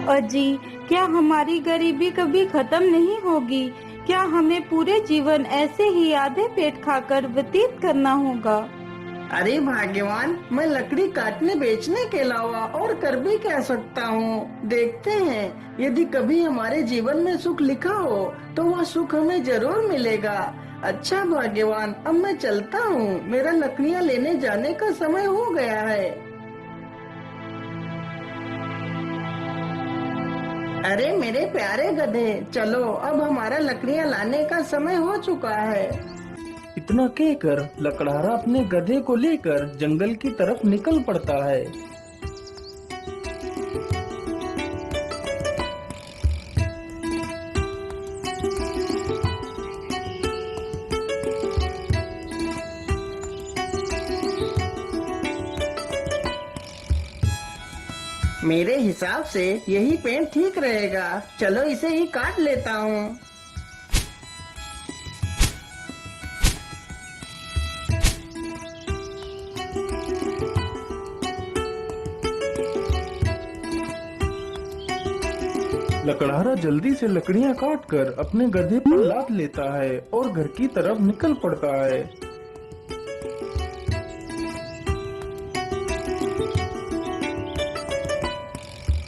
अजी, क्या हमारी गरीबी कभी खत्म नहीं होगी? क्या हमें पूरे जीवन ऐसे ही आधे पेट खाकर व्यतीत करना होगा? अरे भाग्यवान, मैं लकड़ी काटने बेचने के अलावा और कर भी क्या सकता हूँ। देखते हैं, यदि कभी हमारे जीवन में सुख लिखा हो तो वह सुख हमें जरूर मिलेगा। अच्छा भाग्यवान, अब मैं चलता हूँ, मेरा लकड़ियाँ लेने जाने का समय हो गया है। अरे मेरे प्यारे गधे, चलो, अब हमारा लकड़ियाँ लाने का समय हो चुका है। इतना कहकर लकड़हारा अपने गधे को लेकर जंगल की तरफ निकल पड़ता है। मेरे हिसाब से यही पेड़ ठीक रहेगा, चलो इसे ही काट लेता हूँ। लकड़हारा जल्दी से लकड़ियां काटकर अपने गधे पर लाद लेता है और घर की तरफ निकल पड़ता है।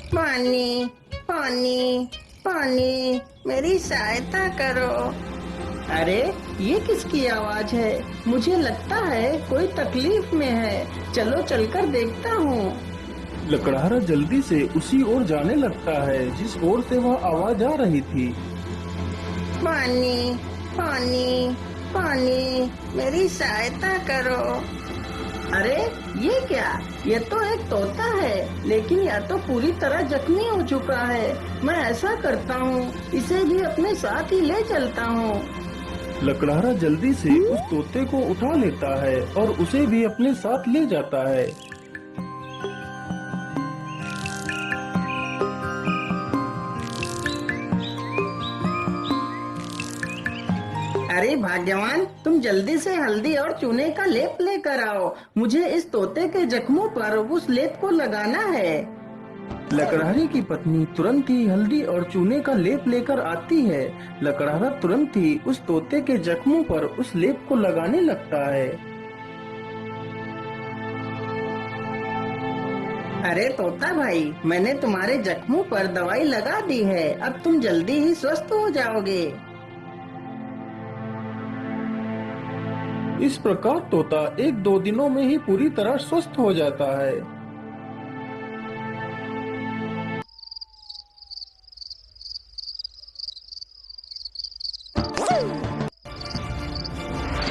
पानी पानी पानी, मेरी सहायता करो। अरे ये किसकी आवाज है? मुझे लगता है कोई तकलीफ में है, चलो चलकर देखता हूँ। लकड़हारा जल्दी से उसी ओर जाने लगता है जिस ओर से वह आवाज आ रही थी। पानी पानी पानी, मेरी सहायता करो। अरे ये क्या? ये तो एक तोता है, लेकिन यह तो पूरी तरह जख्मी हो चुका है। मैं ऐसा करता हूँ, इसे भी अपने साथ ही ले चलता हूँ। लकड़हारा जल्दी से उस तोते को उठा लेता है और उसे भी अपने साथ ले जाता है। अरे भाग्यवान, तुम जल्दी से हल्दी और चूने का लेप लेकर आओ। मुझे इस तोते के जख्मों पर उस लेप को लगाना है। लकड़हारे की पत्नी तुरंत ही हल्दी और चूने का लेप लेकर आती है। लकड़हारा तुरंत ही उस तोते के जख्मों पर उस लेप को लगाने लगता है। अरे तोता भाई, मैंने तुम्हारे जख्मों पर दवाई लगा दी है, अब तुम जल्दी ही स्वस्थ हो जाओगे। इस प्रकार तोता 1-2 दिनों में ही पूरी तरह स्वस्थ हो जाता है।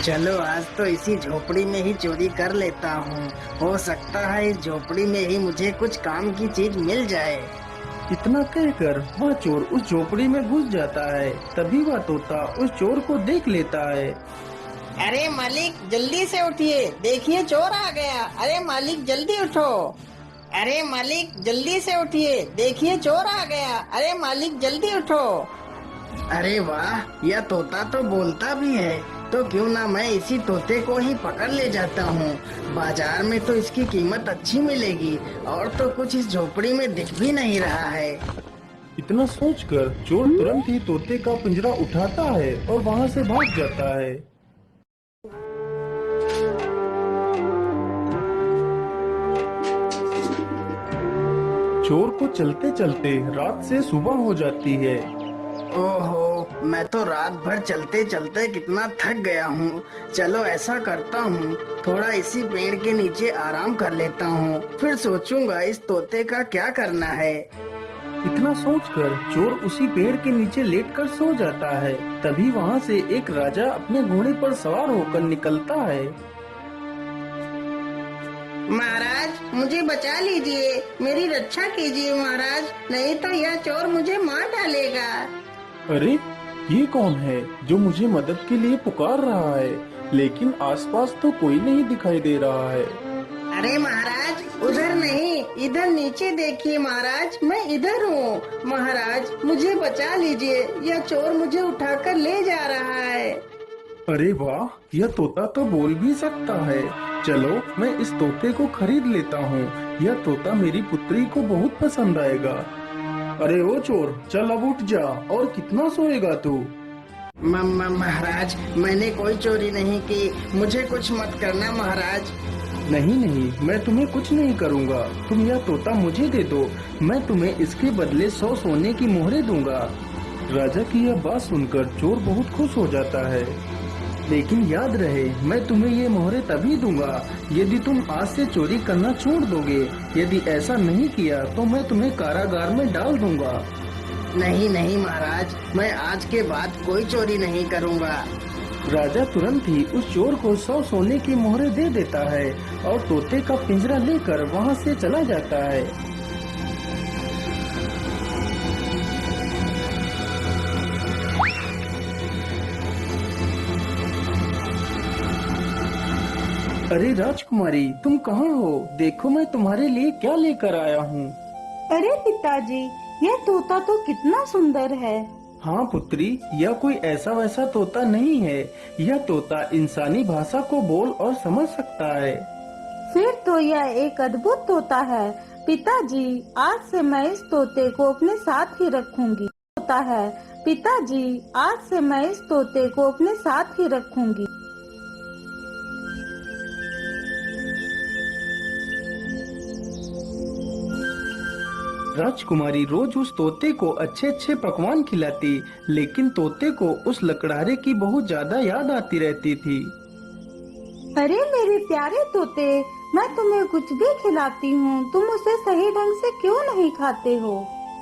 चलो आज तो इसी झोपड़ी में ही चोरी कर लेता हूँ। हो सकता है इस झोपड़ी में ही मुझे कुछ काम की चीज मिल जाए। इतना कहकर वह चोर उस झोपड़ी में घुस जाता है। तभी वह तोता उस चोर को देख लेता है। अरे मालिक, जल्दी से उठिए, देखिए चोर आ गया। अरे मालिक जल्दी उठो। अरे मालिक जल्दी से उठिए, देखिए चोर आ गया। अरे मालिक जल्दी उठो। अरे वाह, यह तोता तो बोलता भी है, तो क्यों ना मैं इसी तोते को ही पकड़ ले जाता हूँ। बाजार में तो इसकी कीमत अच्छी मिलेगी, और तो कुछ इस झोपड़ी में दिख भी नहीं रहा है। इतना सोचकर चोर तुरंत ही तोते का पिंजरा उठाता है और वहाँ से भाग जाता है। चोर को चलते चलते रात से सुबह हो जाती है। ओहो, मैं तो रात भर चलते चलते कितना थक गया हूँ। चलो ऐसा करता हूँ, थोड़ा इसी पेड़ के नीचे आराम कर लेता हूँ, फिर सोचूंगा इस तोते का क्या करना है। इतना सोचकर चोर उसी पेड़ के नीचे लेटकर सो जाता है। तभी वहाँ से एक राजा अपने घोड़े पर सवार होकर निकलता है। महाराज, मुझे बचा लीजिए, मेरी रक्षा कीजिए महाराज, नहीं तो यह चोर मुझे मार डालेगा। अरे ये कौन है जो मुझे मदद के लिए पुकार रहा है, लेकिन आसपास तो कोई नहीं दिखाई दे रहा है। अरे महाराज, उधर नहीं, इधर नीचे देखिए महाराज, मैं इधर हूँ। महाराज मुझे बचा लीजिए, यह चोर मुझे उठाकर ले जा रहा है। अरे वाह, यह तोता तो बोल भी सकता है। चलो मैं इस तोते को खरीद लेता हूँ, यह तोता मेरी पुत्री को बहुत पसंद आएगा। अरे ओ चोर, चल अब उठ जा। और कितना सोएगा तू? महाराज, मैंने कोई चोरी नहीं की, मुझे कुछ मत करना महाराज। नहीं नहीं, मैं तुम्हें कुछ नहीं करूँगा। तुम यह तोता मुझे दे दो, मैं तुम्हें इसके बदले 100 सोने की मोहरें दूंगा। राजा की यह बात सुनकर चोर बहुत खुश हो जाता है। लेकिन याद रहे, मैं तुम्हें ये मोहरें तभी दूंगा यदि तुम आज से चोरी करना छोड़ दोगे। यदि ऐसा नहीं किया तो मैं तुम्हें कारागार में डाल दूंगा। नहीं नहीं महाराज, मैं आज के बाद कोई चोरी नहीं करूंगा। राजा तुरंत ही उस चोर को 100 सोने की मोहरें दे देता है और तोते का पिंजरा लेकर वहाँ से चला जाता है। अरे राजकुमारी, तुम कहाँ हो? देखो मैं तुम्हारे लिए क्या लेकर आया हूँ। अरे पिताजी, यह तोता तो कितना सुंदर है। हाँ पुत्री, यह कोई ऐसा वैसा तोता नहीं है। यह तोता इंसानी भाषा को बोल और समझ सकता है। फिर तो यह एक अद्भुत तोता है। पिताजी, आज से मैं इस तोते को अपने साथ ही रखूंगी। तोता है पिताजी, आज से मैं इस तोते को अपने साथ ही रखूंगी। राजकुमारी रोज उस तोते को अच्छे अच्छे पकवान खिलाती, लेकिन तोते को उस लकड़हारे की बहुत ज्यादा याद आती रहती थी। अरे मेरे प्यारे तोते, मैं तुम्हें कुछ भी खिलाती हूँ, तुम उसे सही ढंग से क्यों नहीं खाते हो?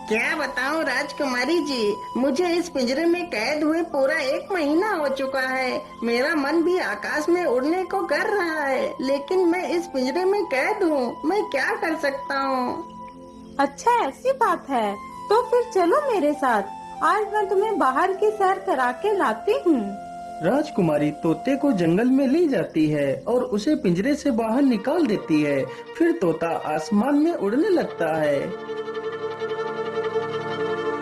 क्या बताऊं राजकुमारी जी, मुझे इस पिंजरे में कैद हुए पूरा 1 महीना हो चुका है। मेरा मन भी आकाश में उड़ने को कर रहा है, लेकिन मैं इस पिंजरे में कैद हूँ। मैं क्या कर सकता हूँ? अच्छा, ऐसी बात है तो फिर चलो मेरे साथ। आज मैं तुम्हें बाहर की सैर करा के लाती हूँ। राजकुमारी तोते को जंगल में ले जाती है और उसे पिंजरे से बाहर निकाल देती है। फिर तोता आसमान में उड़ने लगता है।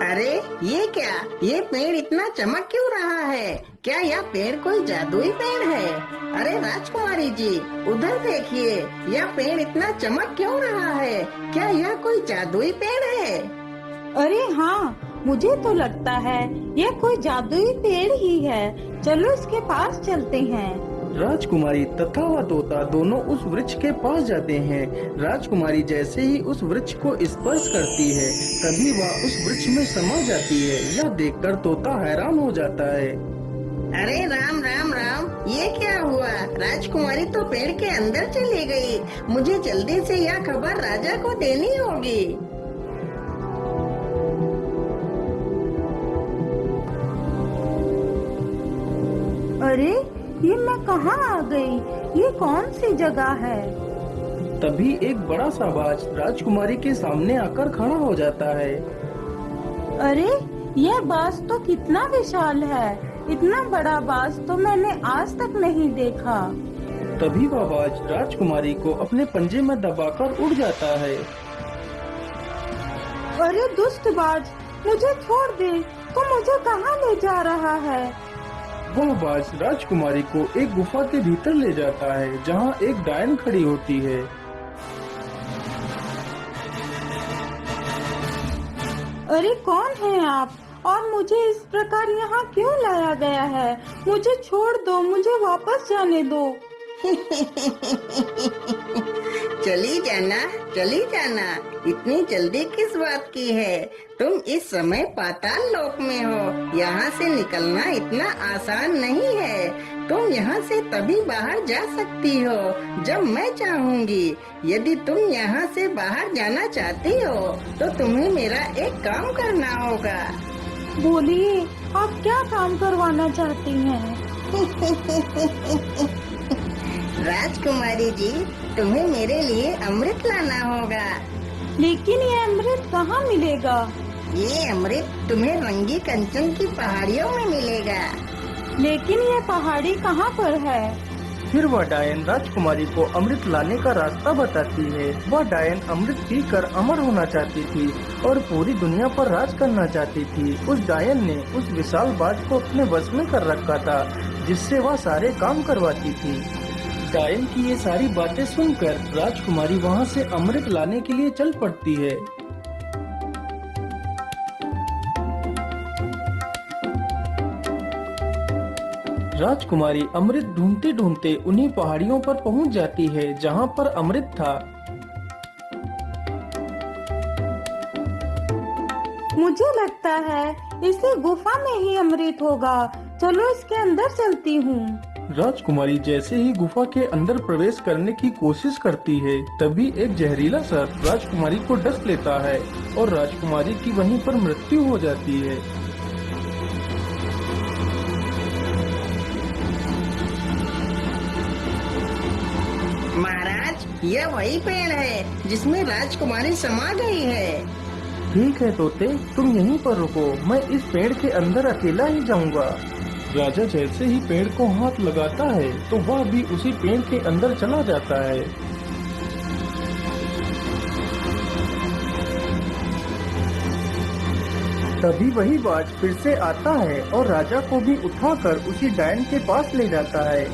अरे ये क्या, ये पेड़ इतना चमक क्यों रहा है? क्या यह पेड़ कोई जादुई पेड़ है? अरे राजकुमारी जी, उधर देखिए, यह पेड़ इतना चमक क्यों रहा है? क्या यह कोई जादुई पेड़ है? अरे हाँ, मुझे तो लगता है ये कोई जादुई पेड़ ही है। चलो इसके पास चलते हैं। राजकुमारी तथा वह तोता दोनों उस वृक्ष के पास जाते हैं। राजकुमारी जैसे ही उस वृक्ष को स्पर्श करती है, तभी वह उस वृक्ष में समा जाती है। यह देखकर तोता हैरान हो जाता है। अरे राम राम राम, ये क्या हुआ? राजकुमारी तो पेड़ के अंदर चली गई। मुझे जल्दी से यह खबर राजा को देनी होगी। अरे ये मैं कहाँ आ गई? ये कौन सी जगह है? तभी एक बड़ा सा बाज राजकुमारी के सामने आकर खड़ा हो जाता है। अरे यह बाज तो कितना विशाल है। इतना बड़ा बाज तो मैंने आज तक नहीं देखा। तभी वह बाज राजकुमारी को अपने पंजे में दबाकर उड़ जाता है। अरे दुष्ट बाज, मुझे छोड़ दे। तू मुझे कहाँ ले जा रहा है? वह बाज राजकुमारी को एक गुफा के भीतर ले जाता है, जहाँ एक डायन खड़ी होती है। अरे कौन है आप और मुझे इस प्रकार यहाँ क्यों लाया गया है? मुझे छोड़ दो, मुझे वापस जाने दो। चली जाना, चली जाना। इतनी जल्दी किस बात की है? तुम इस समय पाताल लोक में हो। यहाँ से निकलना इतना आसान नहीं है। तुम यहाँ से तभी बाहर जा सकती हो जब मैं चाहूँगी। यदि तुम यहाँ से बाहर जाना चाहती हो तो तुम्हें मेरा एक काम करना होगा। बोलिए, आप क्या काम करवाना चाहती हैं? राजकुमारी जी, तुम्हें मेरे लिए अमृत लाना होगा। लेकिन ये अमृत कहाँ मिलेगा? ये अमृत तुम्हें रंगी कंचन की पहाड़ियों में मिलेगा। लेकिन ये पहाड़ी कहाँ पर है? फिर वह डायन राजकुमारी को अमृत लाने का रास्ता बताती है। वह डायन अमृत पीकर अमर होना चाहती थी और पूरी दुनिया पर राज करना चाहती थी। उस डायन ने उस विशाल बाज को अपने वश में कर रखा था, जिससे वह सारे काम करवाती थी। डायन की ये सारी बातें सुनकर राजकुमारी वहाँ से अमृत लाने के लिए चल पड़ती है। राजकुमारी अमृत ढूंढते ढूंढते उन्हीं पहाड़ियों पर पहुंच जाती है जहां पर अमृत था। मुझे लगता है इसी गुफा में ही अमृत होगा। चलो इसके अंदर चलती हूँ। राजकुमारी जैसे ही गुफा के अंदर प्रवेश करने की कोशिश करती है, तभी एक जहरीला सर्प राजकुमारी को डस लेता है और राजकुमारी की वहीं पर मृत्यु हो जाती है। महाराज, यह वही पेड़ है जिसमें राजकुमारी समा गई है। ठीक है तोते, तुम यहीं पर रुको, मैं इस पेड़ के अंदर अकेला ही जाऊंगा। राजा जैसे ही पेड़ को हाथ लगाता है तो वह भी उसी पेड़ के अंदर चला जाता है। तभी वही बाज फिर से आता है और राजा को भी उठाकर उसी डायन के पास ले जाता है।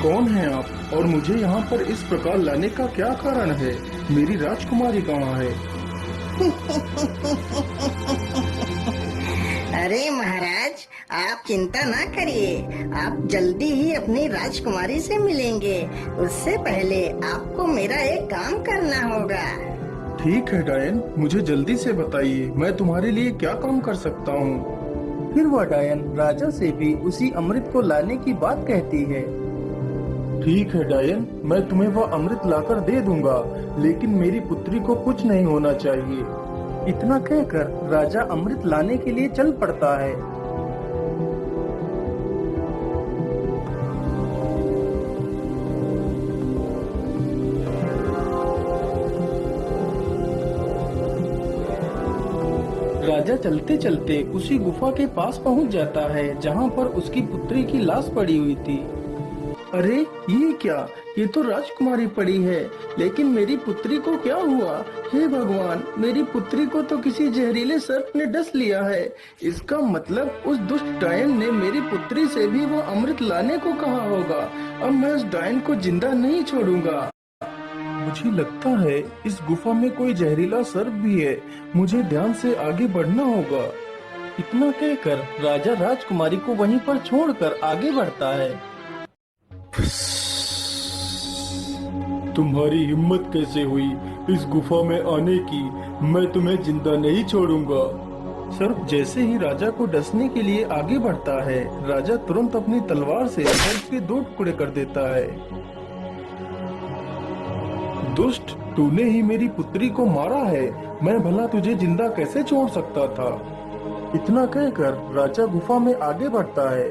कौन है आप और मुझे यहाँ पर इस प्रकार लाने का क्या कारण है? मेरी राजकुमारी कहाँ है? अरे महाराज, आप चिंता ना करिए, आप जल्दी ही अपनी राजकुमारी से मिलेंगे। उससे पहले आपको मेरा एक काम करना होगा। ठीक है डायन, मुझे जल्दी से बताइए, मैं तुम्हारे लिए क्या काम कर सकता हूँ। फिर वह डायन राजा से भी उसी अमृत को लाने की बात कहती है। ठीक है डायन, मैं तुम्हें वह अमृत लाकर दे दूंगा, लेकिन मेरी पुत्री को कुछ नहीं होना चाहिए। इतना कहकर राजा अमृत लाने के लिए चल पड़ता है। राजा चलते चलते उसी गुफा के पास पहुंच जाता है जहां पर उसकी पुत्री की लाश पड़ी हुई थी। अरे ये क्या, ये तो राजकुमारी पड़ी है, लेकिन मेरी पुत्री को क्या हुआ? हे भगवान, मेरी पुत्री को तो किसी जहरीले सर्प ने डस लिया है। इसका मतलब उस दुष्ट डायन ने मेरी पुत्री से भी वो अमृत लाने को कहा होगा। अब मैं उस डायन को जिंदा नहीं छोड़ूंगा। मुझे लगता है इस गुफा में कोई जहरीला सर्प भी है, मुझे ध्यान से आगे बढ़ना होगा। इतना कहकर राजा राजकुमारी को वहीं पर छोड़कर आगे बढ़ता है। तुम्हारी हिम्मत कैसे हुई इस गुफा में आने की? मैं तुम्हें जिंदा नहीं छोड़ूंगा। सर्प जैसे ही राजा को डसने के लिए आगे बढ़ता है, राजा तुरंत अपनी तलवार से सर्प के 2 टुकड़े कर देता है। दुष्ट, तूने ही मेरी पुत्री को मारा है, मैं भला तुझे जिंदा कैसे छोड़ सकता था? इतना कहकर राजा गुफा में आगे बढ़ता है।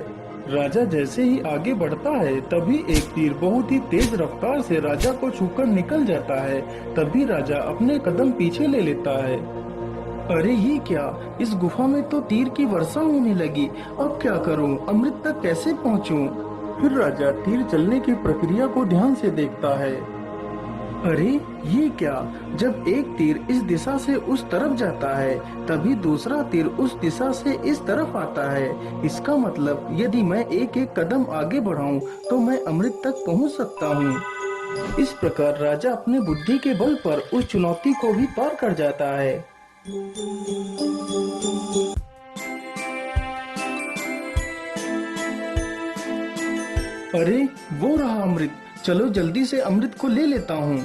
राजा जैसे ही आगे बढ़ता है, तभी एक तीर बहुत ही तेज रफ्तार से राजा को छूकर निकल जाता है। तभी राजा अपने कदम पीछे ले लेता है। अरे ये क्या, इस गुफा में तो तीर की वर्षा होने लगी। अब क्या करूं? अमृत तक कैसे पहुंचूं? फिर राजा तीर चलने की प्रक्रिया को ध्यान से देखता है। अरे ये क्या, जब एक तीर इस दिशा से उस तरफ जाता है, तभी दूसरा तीर उस दिशा से इस तरफ आता है। इसका मतलब यदि मैं एक एक कदम आगे बढ़ाऊं तो मैं अमृत तक पहुंच सकता हूं। इस प्रकार राजा अपने बुद्धि के बल पर उस चुनौती को भी पार कर जाता है। अरे वो रहा अमृत, चलो जल्दी से अमृत को ले लेता हूँ।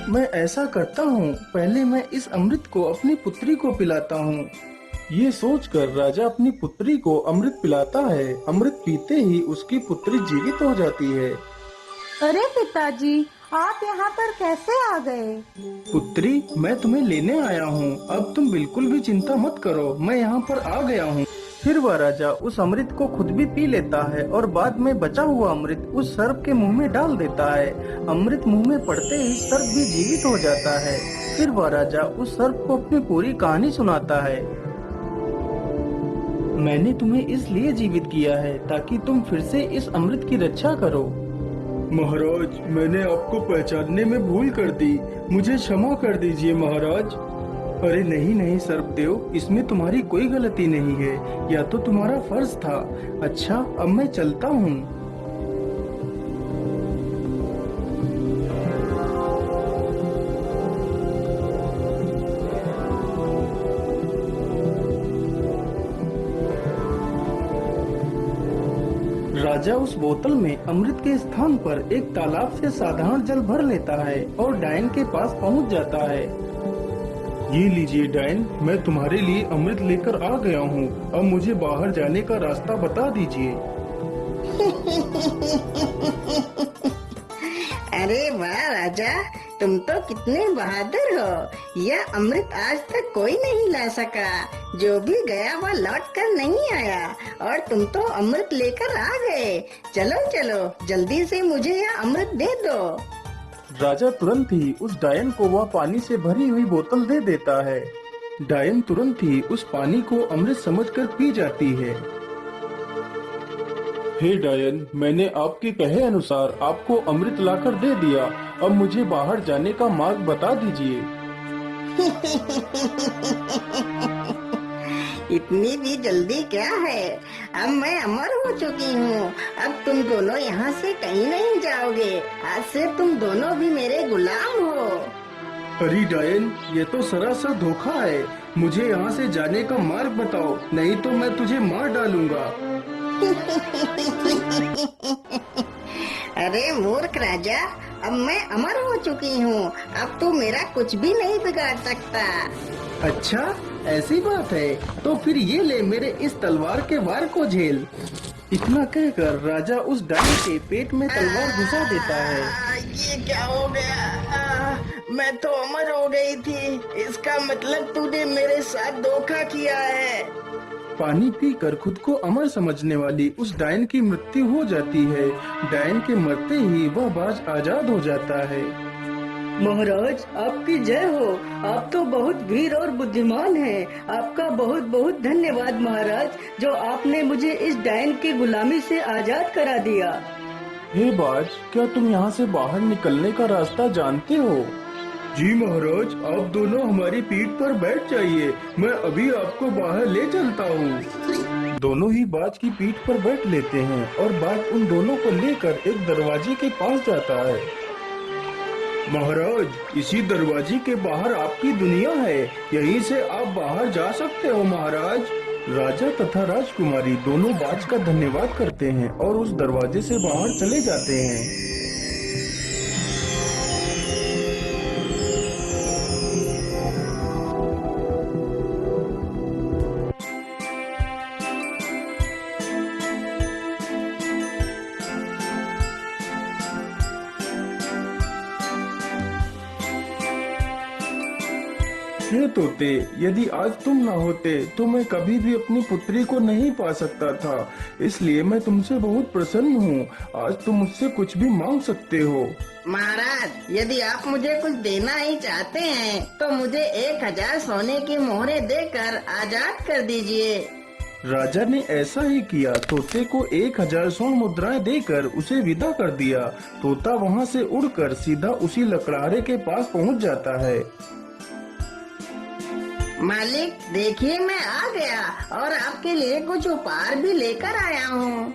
मैं ऐसा करता हूँ, पहले मैं इस अमृत को अपनी पुत्री को पिलाता हूँ। ये सोचकर राजा अपनी पुत्री को अमृत पिलाता है। अमृत पीते ही उसकी पुत्री जीवित हो जाती है। अरे पिताजी, आप यहाँ पर कैसे आ गए? पुत्री, मैं तुम्हें लेने आया हूँ, अब तुम बिल्कुल भी चिंता मत करो, मैं यहाँ पर आ गया हूँ। फिर वह राजा उस अमृत को खुद भी पी लेता है और बाद में बचा हुआ अमृत उस सर्प के मुंह में डाल देता है। अमृत मुंह में पड़ते ही सर्प भी जीवित हो जाता है। फिर वह राजा उस सर्प को अपनी पूरी कहानी सुनाता है। मैंने तुम्हें इसलिए जीवित किया है ताकि तुम फिर से इस अमृत की रक्षा करो। महाराज, मैंने आपको पहचानने में भूल कर दी, मुझे क्षमा कर दीजिए महाराज। अरे नहीं नहीं सर्पदेव, इसमें तुम्हारी कोई गलती नहीं है, या तो तुम्हारा फर्ज था। अच्छा, अब मैं चलता हूँ। राजा उस बोतल में अमृत के स्थान पर एक तालाब से साधारण जल भर लेता है और डायन के पास पहुंच जाता है। ये लीजिए डायन, मैं तुम्हारे लिए अमृत लेकर आ गया हूँ। अब मुझे बाहर जाने का रास्ता बता दीजिए। अरे वाह राजा, तुम तो कितने बहादुर हो। यह अमृत आज तक कोई नहीं ला सका। जो भी गया वह लौट कर नहीं आया, और तुम तो अमृत लेकर आ गए। चलो चलो, जल्दी से मुझे यह अमृत दे दो। राजा तुरंत ही उस डायन को वह पानी से भरी हुई बोतल दे देता है। डायन तुरंत ही उस पानी को अमृत समझकर पी जाती है। हे डायन, मैंने आपके कहे अनुसार आपको अमृत लाकर दे दिया। अब मुझे बाहर जाने का मार्ग बता दीजिए। इतनी भी जल्दी क्या है? अब मैं अमर हो चुकी हूँ। अब तुम दोनों यहाँ से कहीं नहीं जाओगे। आज से तुम दोनों भी मेरे गुलाम हो। अरे डायन, ये तो सरासर धोखा है। मुझे यहाँ से जाने का मार्ग बताओ, नहीं तो मैं तुझे मार डालूंगा। अरे मूर्ख राजा, अब मैं अमर हो चुकी हूँ। अब तू मेरा कुछ भी नहीं बिगाड़ सकता। अच्छा, ऐसी बात है, तो फिर ये ले मेरे इस तलवार के वार को झेल। इतना कहकर राजा उस डायन के पेट में तलवार घुसा देता है। ये क्या हो गया? मैं तो अमर हो गई थी। इसका मतलब तूने मेरे साथ धोखा किया है। पानी पीकर खुद को अमर समझने वाली उस डायन की मृत्यु हो जाती है। डायन के मरते ही वह बाज आजाद हो जाता है। महाराज, आपकी जय हो। आप तो बहुत वीर और बुद्धिमान हैं। आपका बहुत बहुत धन्यवाद महाराज, जो आपने मुझे इस डायन की गुलामी से आजाद करा दिया। हे बाज, क्या तुम यहाँ से बाहर निकलने का रास्ता जानते हो? जी महाराज, आप दोनों हमारी पीठ पर बैठ जाइए, मैं अभी आपको बाहर ले चलता हूँ। दोनों ही बाज की पीठ पर बैठ लेते हैं और बाज उन दोनों को लेकर एक दरवाजे के पास जाता है। महाराज, इसी दरवाजे के बाहर आपकी दुनिया है, यहीं से आप बाहर जा सकते हो महाराज। राजा तथा राजकुमारी दोनों बाज का धन्यवाद करते हैं और उस दरवाजे से बाहर चले जाते हैं। हे तोते, यदि आज तुम न होते तो मैं कभी भी अपनी पुत्री को नहीं पा सकता था। इसलिए मैं तुमसे बहुत प्रसन्न हूँ। आज तुम मुझसे कुछ भी मांग सकते हो। महाराज, यदि आप मुझे कुछ देना ही चाहते हैं तो मुझे 1000 सोने की मोहरें देकर आजाद कर दीजिए। राजा ने ऐसा ही किया। तोते को 1000 स्वर्ण मुद्राएं देकर उसे विदा कर दिया। तोता वहाँ से उड़कर सीधा उसी लकड़हारे के पास पहुँच जाता है। मालिक, देखिए मैं आ गया और आपके लिए कुछ उपहार भी लेकर आया हूँ।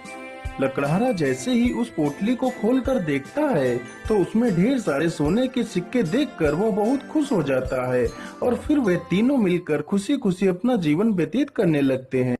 लकड़हारा जैसे ही उस पोटली को खोलकर देखता है तो उसमें ढेर सारे सोने के सिक्के देखकर वो बहुत खुश हो जाता है और फिर वे तीनों मिलकर खुशी खुशी अपना जीवन व्यतीत करने लगते हैं।